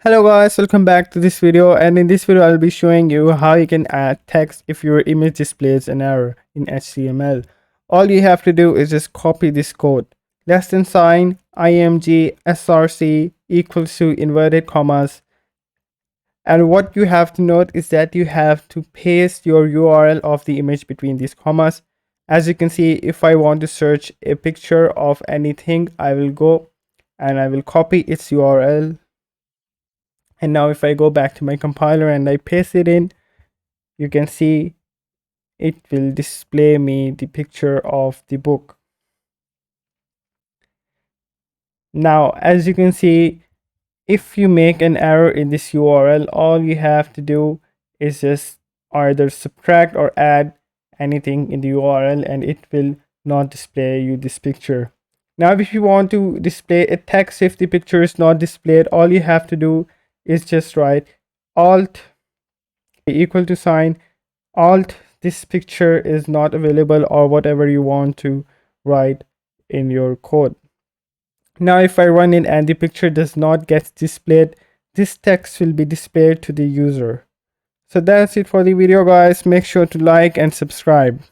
Hello guys, welcome back to this video, and in this video I'll be showing you how you can add text if your image displays an error in HTML. All you have to do is just copy this code. Less than sign, img, src equals to inverted commas, and what you have to note is that you have to paste your URL of the image between these commas. As you can see, if I want to search a picture of anything, I will go and I will copy its URL. And now if I go back to my compiler and I paste it in, you can see it will display me the picture of the book. Now, as you can see, if you make an error in this URL, all you have to do is just either subtract or add anything in the URL and it will not display you this picture. Now, if you want to display a text if the picture is not displayed, all you have to do is just write alt equal to sign alt this picture is not available, or whatever you want to write in your code. Now if I run it and the picture does not get displayed, this text will be displayed to the user. So that's it for the video guys. Make sure to like and subscribe.